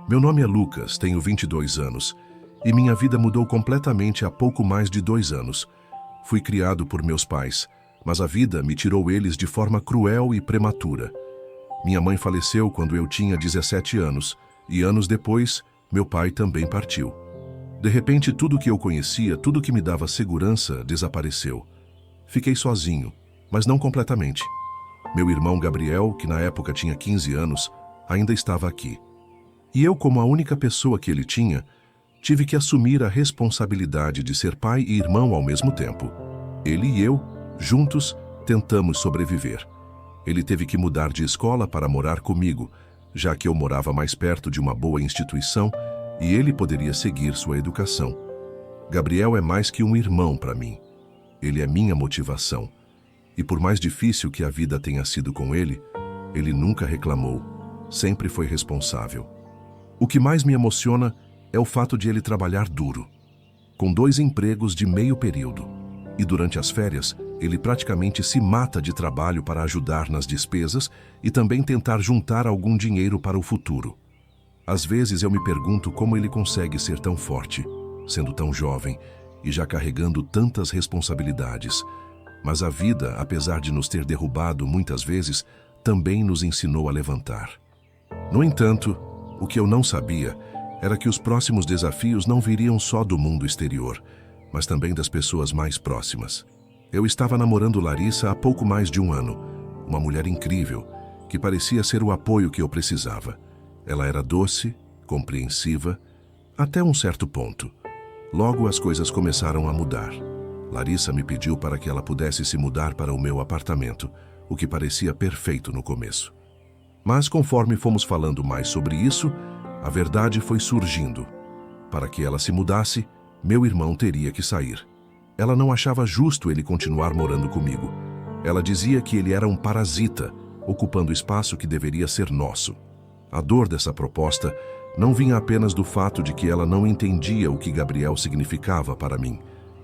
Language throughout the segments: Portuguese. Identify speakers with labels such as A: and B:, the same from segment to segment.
A: Meu nome é Lucas, tenho 22 anos, e minha vida mudou completamente há pouco mais de 2 anos. Fui criado por meus pais, mas a vida me tirou eles de forma cruel e prematura. Minha mãe faleceu quando eu tinha 17 anos, e anos depois, meu pai também partiu. De repente, tudo que eu conhecia, tudo que me dava segurança, desapareceu. Fiquei sozinho, mas não completamente. Meu irmão Gabriel, que na época tinha 15 anos, ainda estava aqui. E eu, como a única pessoa que ele tinha, tive que assumir a responsabilidade de ser pai e irmão ao mesmo tempo. Ele e eu, juntos, tentamos sobreviver. Ele teve que mudar de escola para morar comigo, já que eu morava mais perto de uma boa instituição e ele poderia seguir sua educação. Gabriel é mais que um irmão para mim. Ele é minha motivação. E por mais difícil que a vida tenha sido com ele nunca reclamou, sempre foi responsável. O que mais me emociona é o fato de ele trabalhar duro, com 2 empregos de meio período. E durante as férias, ele praticamente se mata de trabalho para ajudar nas despesas e também tentar juntar algum dinheiro para o futuro. Às vezes eu me pergunto como ele consegue ser tão forte, sendo tão jovem e já carregando tantas responsabilidades. Mas a vida, apesar de nos ter derrubado muitas vezes, também nos ensinou a levantar. No entanto, o que eu não sabia era que os próximos desafios não viriam só do mundo exterior, mas também das pessoas mais próximas. Eu estava namorando Larissa há pouco mais de 1 ano, uma mulher incrível, que parecia ser o apoio que eu precisava. Ela era doce, compreensiva, até um certo ponto. Logo as coisas começaram a mudar. Larissa me pediu para que ela pudesse se mudar para o meu apartamento, o que parecia perfeito no começo. Mas conforme fomos falando mais sobre isso, a verdade foi surgindo. Para que ela se mudasse, meu irmão teria que sair. Ela não achava justo ele continuar morando comigo. Ela dizia que ele era um parasita, ocupando espaço que deveria ser nosso. A dor dessa proposta não vinha apenas do fato de que ela não entendia o que Gabriel significava para mim,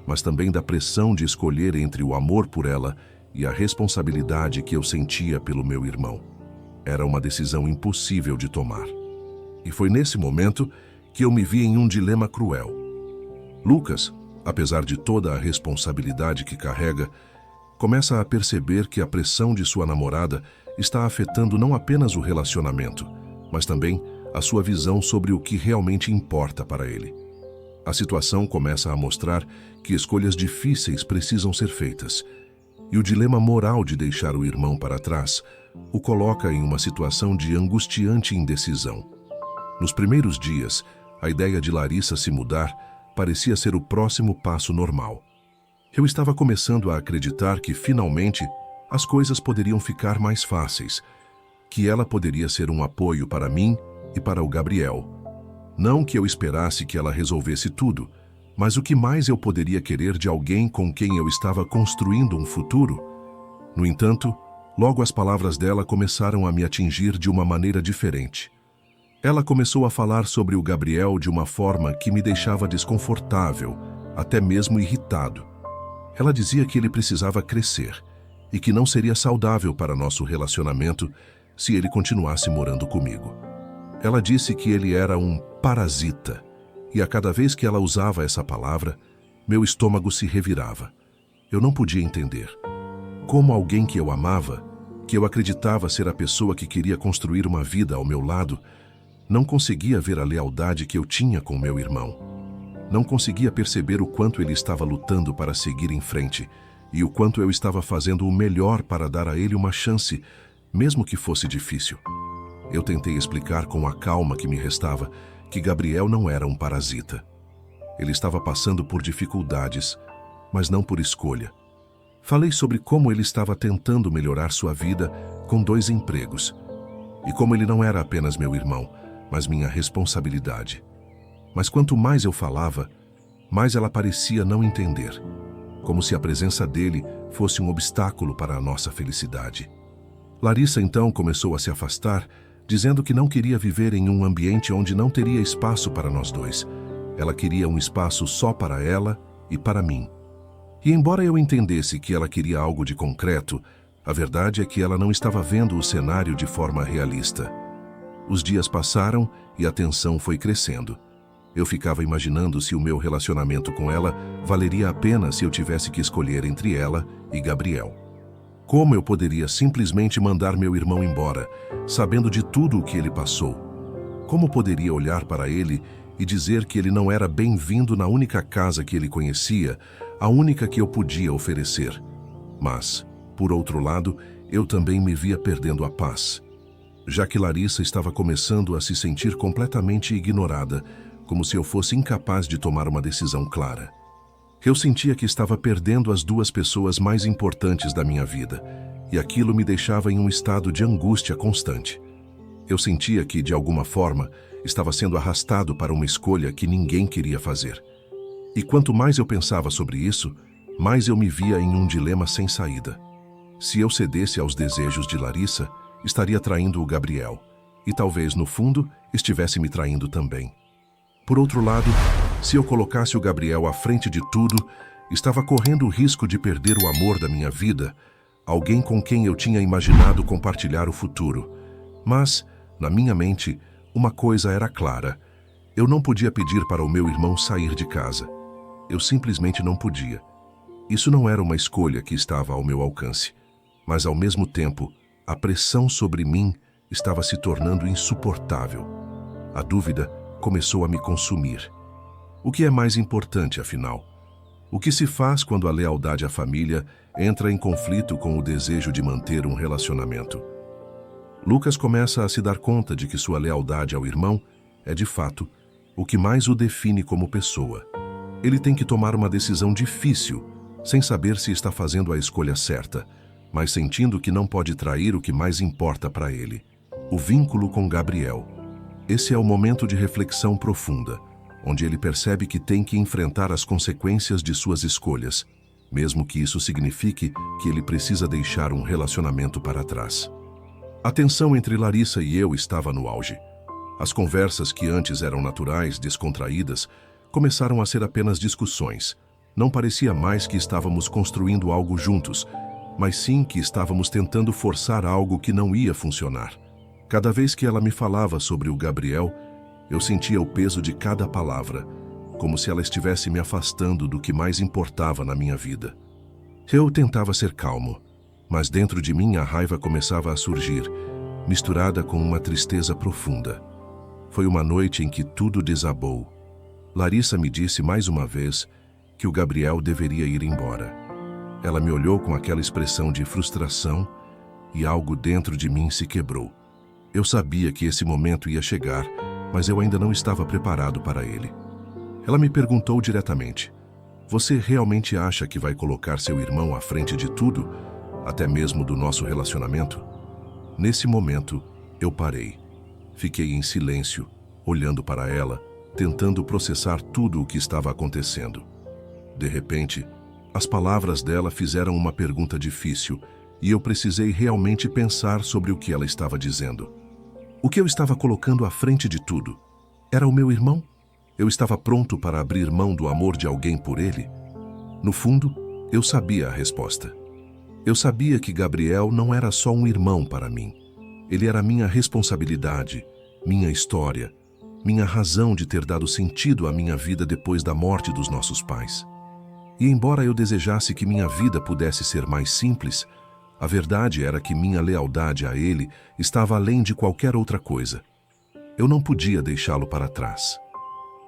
A: mas também da pressão de escolher entre o amor por ela e a responsabilidade que eu sentia pelo meu irmão. Era uma decisão impossível de tomar. E foi nesse momento que eu me vi em um dilema cruel. Lucas, apesar de toda a responsabilidade que carrega, começa a perceber que a pressão de sua namorada está afetando não apenas o relacionamento, mas também a sua visão sobre o que realmente importa para ele. A situação começa a mostrar que escolhas difíceis precisam ser feitas, e o dilema moral de deixar o irmão para trás o coloca em uma situação de angustiante indecisão. Nos primeiros dias, a ideia de Larissa se mudar parecia ser o próximo passo normal. Eu estava começando a acreditar que, finalmente, as coisas poderiam ficar mais fáceis, que ela poderia ser um apoio para mim e para o Gabriel. Não que eu esperasse que ela resolvesse tudo, mas o que mais eu poderia querer de alguém com quem eu estava construindo um futuro? No entanto, logo as palavras dela começaram a me atingir de uma maneira diferente. Ela começou a falar sobre o Gabriel de uma forma que me deixava desconfortável, até mesmo irritado. Ela dizia que ele precisava crescer e que não seria saudável para nosso relacionamento se ele continuasse morando comigo. Ela disse que ele era um parasita, e a cada vez que ela usava essa palavra, meu estômago se revirava. Eu não podia entender. Como alguém que eu amava, que eu acreditava ser a pessoa que queria construir uma vida ao meu lado, não conseguia ver a lealdade que eu tinha com meu irmão. Não conseguia perceber o quanto ele estava lutando para seguir em frente e o quanto eu estava fazendo o melhor para dar a ele uma chance, mesmo que fosse difícil. Eu tentei explicar com a calma que me restava que Gabriel não era um parasita. Ele estava passando por dificuldades, mas não por escolha. Falei sobre como ele estava tentando melhorar sua vida com 2 empregos, e como ele não era apenas meu irmão, mas minha responsabilidade. Mas quanto mais eu falava, mais ela parecia não entender, como se a presença dele fosse um obstáculo para a nossa felicidade. Larissa então começou a se afastar, dizendo que não queria viver em um ambiente onde não teria espaço para nós 2. Ela queria um espaço só para ela e para mim. E embora eu entendesse que ela queria algo de concreto, a verdade é que ela não estava vendo o cenário de forma realista. Os dias passaram e a tensão foi crescendo. Eu ficava imaginando se o meu relacionamento com ela valeria a pena se eu tivesse que escolher entre ela e Gabriel. Como eu poderia simplesmente mandar meu irmão embora, sabendo de tudo o que ele passou? Como poderia olhar para ele e dizer que ele não era bem-vindo na única casa que ele conhecia, a única que eu podia oferecer? Mas, por outro lado, eu também me via perdendo a paz, já que Larissa estava começando a se sentir completamente ignorada, como se eu fosse incapaz de tomar uma decisão clara. Eu sentia que estava perdendo as duas pessoas mais importantes da minha vida, e aquilo me deixava em um estado de angústia constante. Eu sentia que, de alguma forma, estava sendo arrastado para uma escolha que ninguém queria fazer. E quanto mais eu pensava sobre isso, mais eu me via em um dilema sem saída. Se eu cedesse aos desejos de Larissa, estaria traindo o Gabriel, e talvez, no fundo, estivesse me traindo também. Por outro lado, se eu colocasse o Gabriel à frente de tudo, estava correndo o risco de perder o amor da minha vida, alguém com quem eu tinha imaginado compartilhar o futuro. Mas, na minha mente, uma coisa era clara. Eu não podia pedir para o meu irmão sair de casa. Eu simplesmente não podia. Isso não era uma escolha que estava ao meu alcance, mas, ao mesmo tempo, a pressão sobre mim estava se tornando insuportável. A dúvida começou a me consumir. O que é mais importante, afinal? O que se faz quando a lealdade à família entra em conflito com o desejo de manter um relacionamento? Lucas começa a se dar conta de que sua lealdade ao irmão é, de fato, o que mais o define como pessoa. Ele tem que tomar uma decisão difícil, sem saber se está fazendo a escolha certa, mas sentindo que não pode trair o que mais importa para ele: o vínculo com Gabriel. Esse é o momento de reflexão profunda, onde ele percebe que tem que enfrentar as consequências de suas escolhas, mesmo que isso signifique que ele precisa deixar um relacionamento para trás. A tensão entre Larissa e eu estava no auge. As conversas que antes eram naturais, descontraídas, começaram a ser apenas discussões. Não parecia mais que estávamos construindo algo juntos, mas sim que estávamos tentando forçar algo que não ia funcionar. Cada vez que ela me falava sobre o Gabriel, eu sentia o peso de cada palavra, como se ela estivesse me afastando do que mais importava na minha vida. Eu tentava ser calmo, mas dentro de mim a raiva começava a surgir, misturada com uma tristeza profunda. Foi uma noite em que tudo desabou. Larissa me disse mais uma vez que o Gabriel deveria ir embora. Ela me olhou com aquela expressão de frustração e algo dentro de mim se quebrou. Eu sabia que esse momento ia chegar, mas eu ainda não estava preparado para ele. Ela me perguntou diretamente: "Você realmente acha que vai colocar seu irmão à frente de tudo, até mesmo do nosso relacionamento?" Nesse momento, eu parei. Fiquei em silêncio, olhando para ela, tentando processar tudo o que estava acontecendo. De repente, as palavras dela fizeram uma pergunta difícil e eu precisei realmente pensar sobre o que ela estava dizendo. O que eu estava colocando à frente de tudo? Era o meu irmão? Eu estava pronto para abrir mão do amor de alguém por ele? No fundo, eu sabia a resposta. Eu sabia que Gabriel não era só um irmão para mim. Ele era minha responsabilidade, minha história, minha razão de ter dado sentido à minha vida depois da morte dos nossos pais. E embora eu desejasse que minha vida pudesse ser mais simples, a verdade era que minha lealdade a ele estava além de qualquer outra coisa. Eu não podia deixá-lo para trás.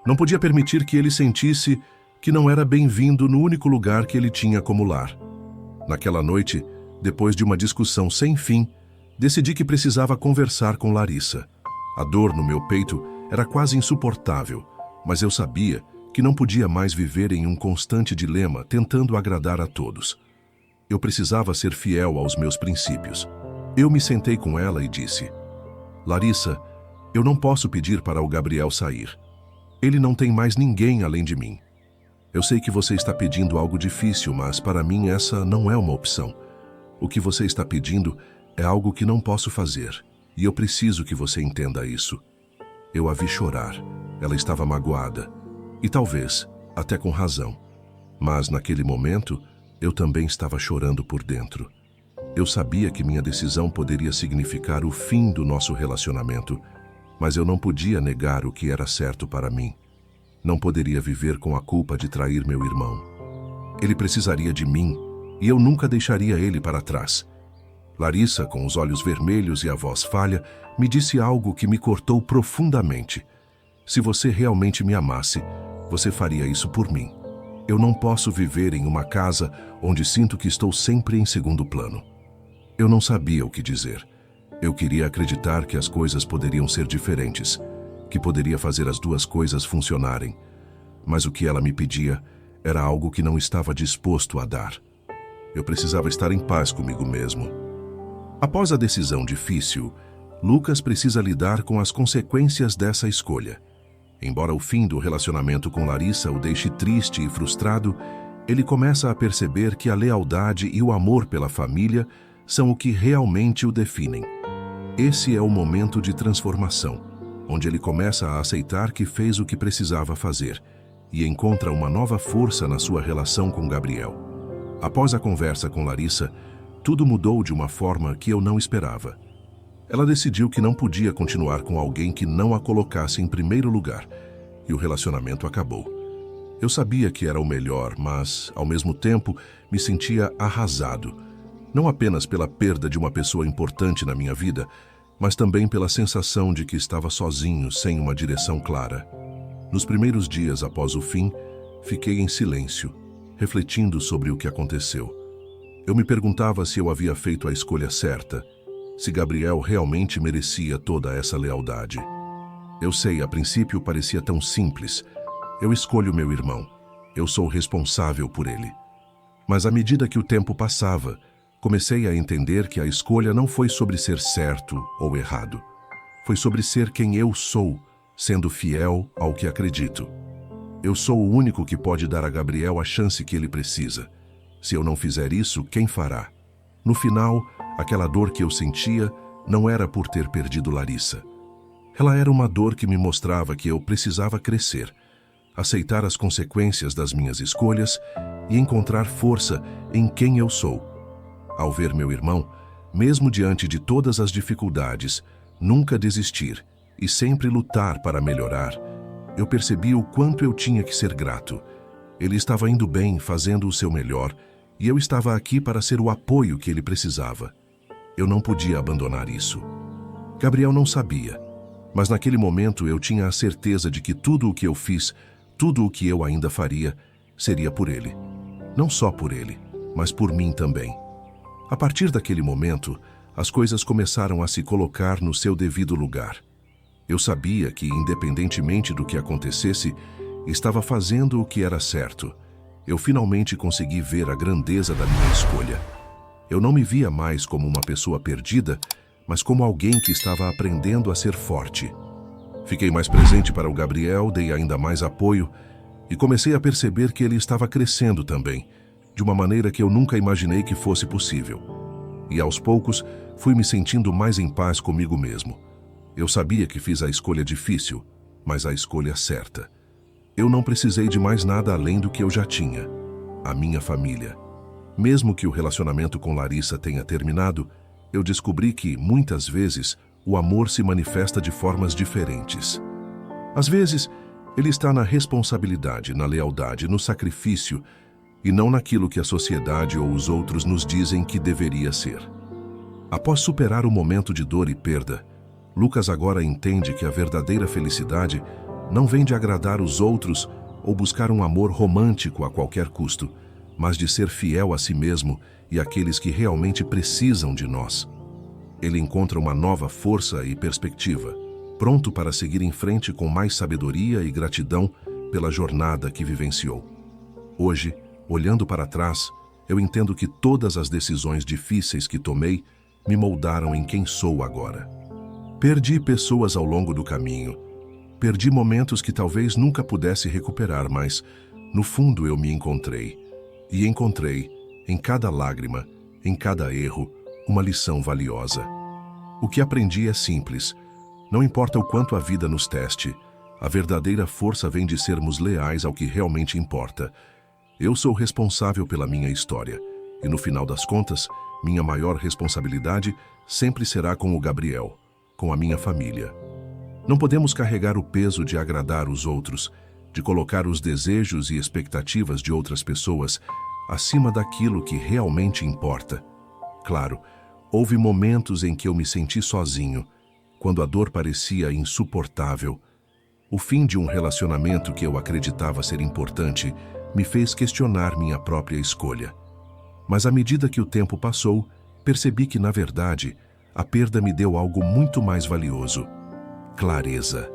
A: Não podia permitir que ele sentisse que não era bem-vindo no único lugar que ele tinha como lar. Naquela noite, depois de uma discussão sem fim, decidi que precisava conversar com Larissa. A dor no meu peito era quase insuportável, mas eu sabia que não podia mais viver em um constante dilema tentando agradar a todos. Eu precisava ser fiel aos meus princípios. Eu me sentei com ela e disse: "Larissa, eu não posso pedir para o Gabriel sair. Ele não tem mais ninguém além de mim. Eu sei que você está pedindo algo difícil, mas para mim essa não é uma opção. O que você está pedindo é algo que não posso fazer, e eu preciso que você entenda isso." Eu a vi chorar. Ela estava magoada, e talvez até com razão. Mas naquele momento, eu também estava chorando por dentro. Eu sabia que minha decisão poderia significar o fim do nosso relacionamento, Mas eu não podia negar o que era certo para mim. Não poderia viver com a culpa de trair meu irmão. Ele precisaria de mim e eu nunca deixaria ele para trás. Larissa, com os olhos vermelhos e a voz falha, me disse algo que me cortou profundamente. Se você realmente me amasse, você faria isso por mim. Eu não posso viver em uma casa onde sinto que estou sempre em segundo plano. Eu não sabia o que dizer. Eu queria acreditar que as coisas poderiam ser diferentes, que poderia fazer as duas coisas funcionarem. Mas o que ela me pedia era algo que não estava disposto a dar. Eu precisava estar em paz comigo mesmo. Após a decisão difícil, Lucas precisa lidar com as consequências dessa escolha. Embora o fim do relacionamento com Larissa o deixe triste e frustrado, ele começa a perceber que a lealdade e o amor pela família são o que realmente o definem. Esse é o momento de transformação, onde ele começa a aceitar que fez o que precisava fazer e encontra uma nova força na sua relação com Gabriel. Após a conversa com Larissa, tudo mudou de uma forma que eu não esperava. Ela decidiu que não podia continuar com alguém que não a colocasse em primeiro lugar, e o relacionamento acabou. Eu sabia que era o melhor, mas, ao mesmo tempo, me sentia arrasado. Não apenas pela perda de uma pessoa importante na minha vida, mas também pela sensação de que estava sozinho, sem uma direção clara. Nos primeiros dias após o fim, fiquei em silêncio, refletindo sobre o que aconteceu. Eu me perguntava se eu havia feito a escolha certa, se Gabriel realmente merecia toda essa lealdade. Eu sei, a princípio parecia tão simples. Eu escolho meu irmão. Eu sou responsável por ele. Mas à medida que o tempo passava, comecei a entender que a escolha não foi sobre ser certo ou errado. Foi sobre ser quem eu sou, sendo fiel ao que acredito. Eu sou o único que pode dar a Gabriel a chance que ele precisa. Se eu não fizer isso, quem fará? No final, aquela dor que eu sentia não era por ter perdido Larissa. Ela era uma dor que me mostrava que eu precisava crescer, aceitar as consequências das minhas escolhas e encontrar força em quem eu sou. Ao ver meu irmão, mesmo diante de todas as dificuldades, nunca desistir e sempre lutar para melhorar, eu percebi o quanto eu tinha que ser grato. Ele estava indo bem, fazendo o seu melhor, e eu estava aqui para ser o apoio que ele precisava. Eu não podia abandonar isso. Gabriel não sabia, mas naquele momento eu tinha a certeza de que tudo o que eu fiz, tudo o que eu ainda faria, seria por ele. Não só por ele, mas por mim também. A partir daquele momento, as coisas começaram a se colocar no seu devido lugar. Eu sabia que, independentemente do que acontecesse, estava fazendo o que era certo. Eu finalmente consegui ver a grandeza da minha escolha. Eu não me via mais como uma pessoa perdida, mas como alguém que estava aprendendo a ser forte. Fiquei mais presente para o Gabriel, dei ainda mais apoio e comecei a perceber que ele estava crescendo também, de uma maneira que eu nunca imaginei que fosse possível. E aos poucos, fui me sentindo mais em paz comigo mesmo. Eu sabia que fiz a escolha difícil, mas a escolha certa. Eu não precisei de mais nada além do que eu já tinha, a minha família. Mesmo que o relacionamento com Larissa tenha terminado, eu descobri que, muitas vezes, o amor se manifesta de formas diferentes. Às vezes, ele está na responsabilidade, na lealdade, no sacrifício, e não naquilo que a sociedade ou os outros nos dizem que deveria ser. Após superar o momento de dor e perda, Lucas agora entende que a verdadeira felicidade não vem de agradar os outros ou buscar um amor romântico a qualquer custo, mas de ser fiel a si mesmo e àqueles que realmente precisam de nós. Ele encontra uma nova força e perspectiva, pronto para seguir em frente com mais sabedoria e gratidão pela jornada que vivenciou. Hoje, olhando para trás, eu entendo que todas as decisões difíceis que tomei me moldaram em quem sou agora. Perdi pessoas ao longo do caminho. Perdi momentos que talvez nunca pudesse recuperar, mas, no fundo, eu me encontrei. E encontrei, em cada lágrima, em cada erro, uma lição valiosa. O que aprendi é simples. Não importa o quanto a vida nos teste, a verdadeira força vem de sermos leais ao que realmente importa. Eu sou responsável pela minha história, e no final das contas, minha maior responsabilidade sempre será com o Gabriel, com a minha família. Não podemos carregar o peso de agradar os outros, de colocar os desejos e expectativas de outras pessoas acima daquilo que realmente importa. Claro, houve momentos em que eu me senti sozinho, quando a dor parecia insuportável. O fim de um relacionamento que eu acreditava ser importante me fez questionar minha própria escolha. Mas à medida que o tempo passou, percebi que, na verdade, a perda me deu algo muito mais valioso: clareza.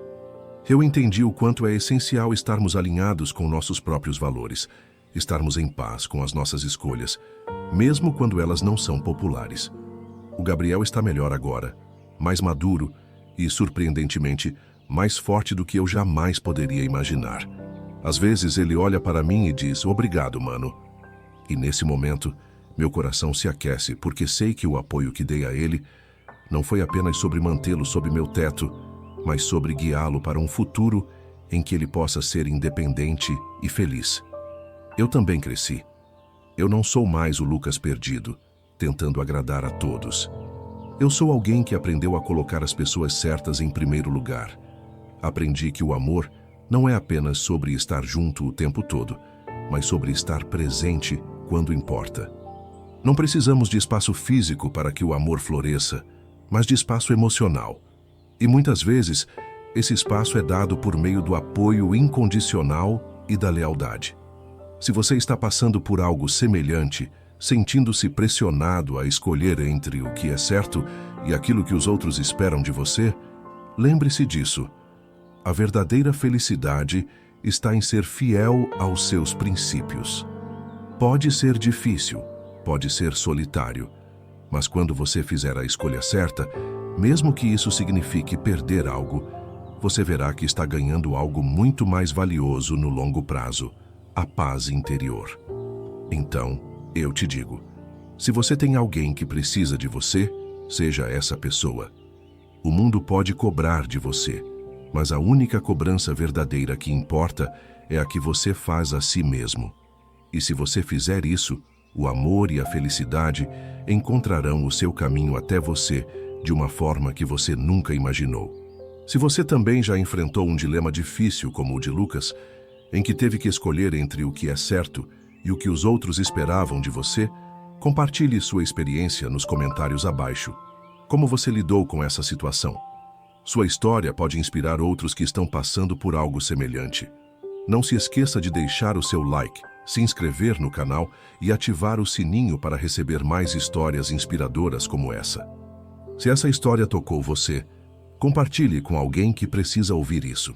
A: Eu entendi o quanto é essencial estarmos alinhados com nossos próprios valores, estarmos em paz com as nossas escolhas, mesmo quando elas não são populares. O Gabriel está melhor agora, mais maduro e, surpreendentemente, mais forte do que eu jamais poderia imaginar. Às vezes ele olha para mim e diz: "Obrigado, mano." E nesse momento, meu coração se aquece, porque sei que o apoio que dei a ele não foi apenas sobre mantê-lo sob meu teto, mas sobre guiá-lo para um futuro em que ele possa ser independente e feliz. Eu também cresci. Eu não sou mais o Lucas perdido, tentando agradar a todos. Eu sou alguém que aprendeu a colocar as pessoas certas em primeiro lugar. Aprendi que o amor não é apenas sobre estar junto o tempo todo, mas sobre estar presente quando importa. Não precisamos de espaço físico para que o amor floresça, mas de espaço emocional. E muitas vezes, esse espaço é dado por meio do apoio incondicional e da lealdade. Se você está passando por algo semelhante, sentindo-se pressionado a escolher entre o que é certo e aquilo que os outros esperam de você, lembre-se disso. A verdadeira felicidade está em ser fiel aos seus princípios. Pode ser difícil, pode ser solitário, mas quando você fizer a escolha certa, mesmo que isso signifique perder algo, você verá que está ganhando algo muito mais valioso no longo prazo: a paz interior. Então, eu te digo, se você tem alguém que precisa de você, seja essa pessoa. O mundo pode cobrar de você, mas a única cobrança verdadeira que importa é a que você faz a si mesmo. E se você fizer isso, o amor e a felicidade encontrarão o seu caminho até você de uma forma que você nunca imaginou. Se você também já enfrentou um dilema difícil como o de Lucas, em que teve que escolher entre o que é certo e o que os outros esperavam de você, compartilhe sua experiência nos comentários abaixo. Como você lidou com essa situação? Sua história pode inspirar outros que estão passando por algo semelhante. Não se esqueça de deixar o seu like, se inscrever no canal e ativar o sininho para receber mais histórias inspiradoras como essa. Se essa história tocou você, compartilhe com alguém que precisa ouvir isso.